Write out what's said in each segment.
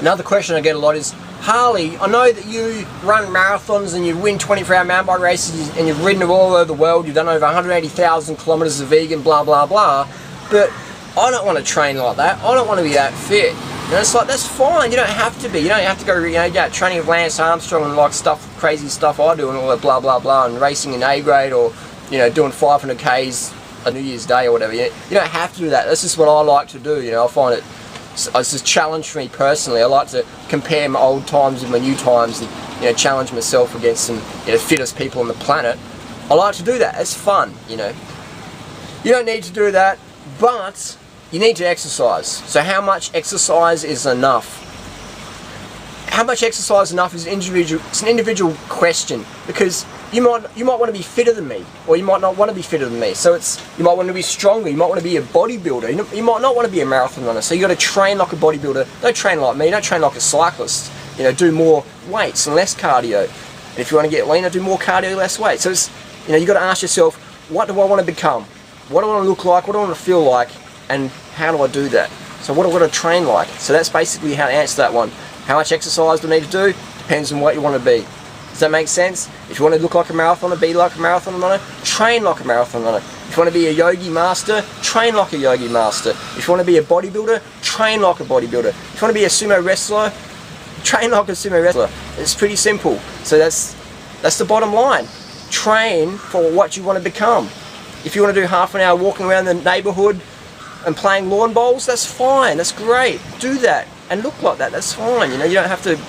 Another question I get a lot is, Harley, I know that you run marathons and you win 24-hour mountain bike races and you've ridden all over the world, you've done over 180,000 kilometers of vegan, blah, blah, blah, but I don't want to train like that. I don't want to be that fit. And it's like, that's fine, you don't have to be. You don't have to go, training with Lance Armstrong and like crazy stuff I do and all that blah, blah, blah, and racing in A grade or, doing 500 Ks a New Year's Day or whatever. You don't have to do that. That's just what I like to do, I find it's a challenge for me personally. I like to compare my old times with my new times and, challenge myself against some, fittest people on the planet. I like to do that. It's fun, You don't need to do that, but you need to exercise. So how much exercise is enough? How much exercise is enough is an individual question, because you might want to be fitter than me, or you might not want to be fitter than me. So you might want to be stronger, you might want to be a bodybuilder, you might not want to be a marathon runner. So you got to train like a bodybuilder. Don't train like me, don't train like a cyclist. Do more weights and less cardio. And if you want to get leaner, do more cardio, less weight. So it's, you got to ask yourself, what do I want to become? What do I want to look like? What do I want to feel like? And how do I do that? So what do I want to train like? So that's basically how to answer that one. How much exercise do I need to do? Depends on what you want to be. Does that make sense? If you want to look like a marathoner, be like a marathon runner, train like a marathon runner. If you want to be a yogi master, train like a yogi master. If you want to be a bodybuilder, train like a bodybuilder. If you want to be a sumo wrestler, train like a sumo wrestler. It's pretty simple. So that's the bottom line. Train for what you want to become. If you want to do half an hour walking around the neighbourhood and playing lawn bowls, that's fine, that's great. Do that and look like that, that's fine. You don't have to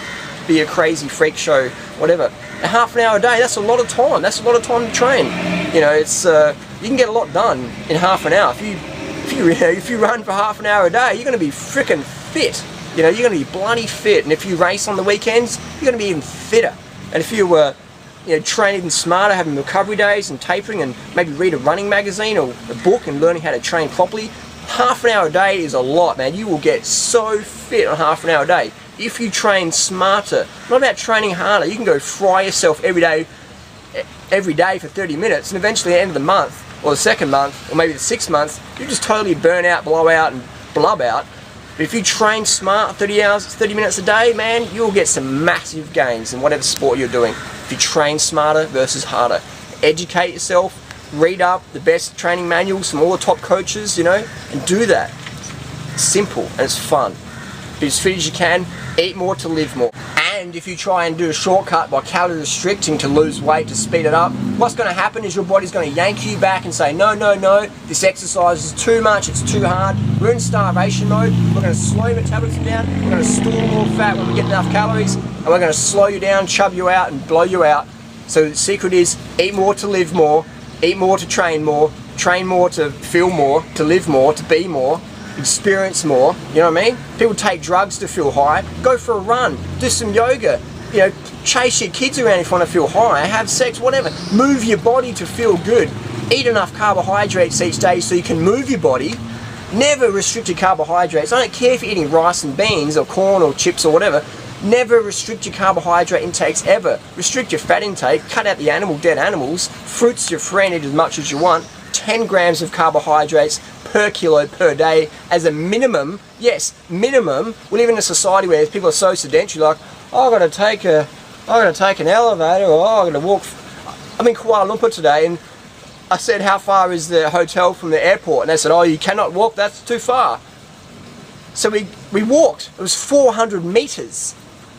be a crazy freak show, whatever. A half an hour a day, that's a lot of time. That's a lot of time to train. It's you can get a lot done in half an hour. If you run for half an hour a day, you're going to be freaking fit. You're going to be bloody fit. And if you race on the weekends, you're going to be even fitter. And if you train even smarter, having recovery days and tapering, and maybe read a running magazine or a book and learning how to train properly, half an hour a day is a lot, man. You will get so fit on half an hour a day if you train smarter. Not about training harder. You can go fry yourself every day for 30 minutes, and eventually at the end of the month, or the second month, or maybe the 6th month, you just totally burn out, blow out, and blub out. But if you train smart 30 minutes a day, man, you'll get some massive gains in whatever sport you're doing. If you train smarter versus harder. Educate yourself, read up the best training manuals from all the top coaches, and do that. It's simple and it's fun. Be as fit as you can, eat more to live more. And if you try and do a shortcut by calorie restricting to lose weight, to speed it up, what's going to happen is your body's going to yank you back and say, no, no, no, this exercise is too much, it's too hard. We're in starvation mode, we're going to slow your metabolism down, we're going to store more fat when we get enough calories, and we're going to slow you down, chub you out, and blow you out. So the secret is, eat more to live more, eat more to train more to feel more, to live more, to be more, experience more, you know what I mean? People take drugs to feel high. Go for a run, do some yoga, chase your kids around if you want to feel high, have sex, whatever. Move your body to feel good. Eat enough carbohydrates each day so you can move your body. Never restrict your carbohydrates. I don't care if you're eating rice and beans or corn or chips or whatever. Never restrict your carbohydrate intakes ever. Restrict your fat intake, cut out the dead animals. Fruits, you're free and eat as much as you want. 10 grams of carbohydrates per kilo per day as a minimum. Yes, minimum. We live in a society where people are so sedentary, like, oh, I've got to take an elevator, or oh, I've got to walk. I'm in Kuala Lumpur today, and I said, how far is the hotel from the airport? And they said, oh, you cannot walk, that's too far. So we walked. It was 400 meters.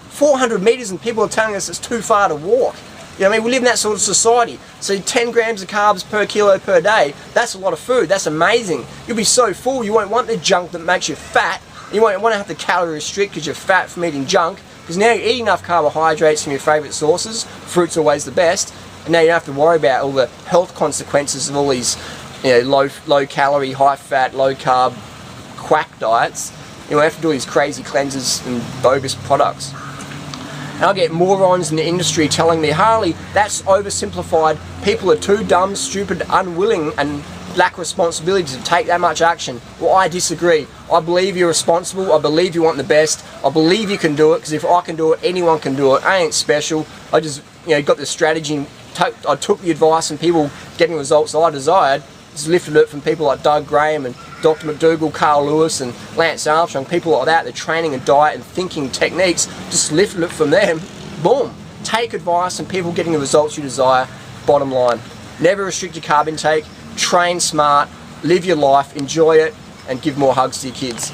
400 meters, and people are telling us it's too far to walk. You know what I mean? We live in that sort of society. So 10 grams of carbs per kilo per day, that's a lot of food. That's amazing. You'll be so full, you won't want the junk that makes you fat. You won't want to have to calorie restrict because you're fat from eating junk. Because now you're eating enough carbohydrates from your favourite sources. Fruit's always the best. And now you don't have to worry about all the health consequences of all these low calorie, high fat, low carb, quack diets. You won't have to do these crazy cleanses and bogus products. And I get morons in the industry telling me, Harley, that's oversimplified. People are too dumb, stupid, unwilling, and lack responsibility to take that much action. Well, I disagree. I believe you're responsible. I believe you want the best. I believe you can do it, because if I can do it, anyone can do it. I ain't special. I just got the strategy. I took the advice and people getting results I desired, Just lifted it from people like Doug Graham and Dr. McDougall, Carl Lewis and Lance Armstrong, people like that, their training and diet and thinking techniques, just lifted it from them. Boom. Take advice and people getting the results you desire. Bottom line. Never restrict your carb intake, train smart, live your life, enjoy it, and give more hugs to your kids.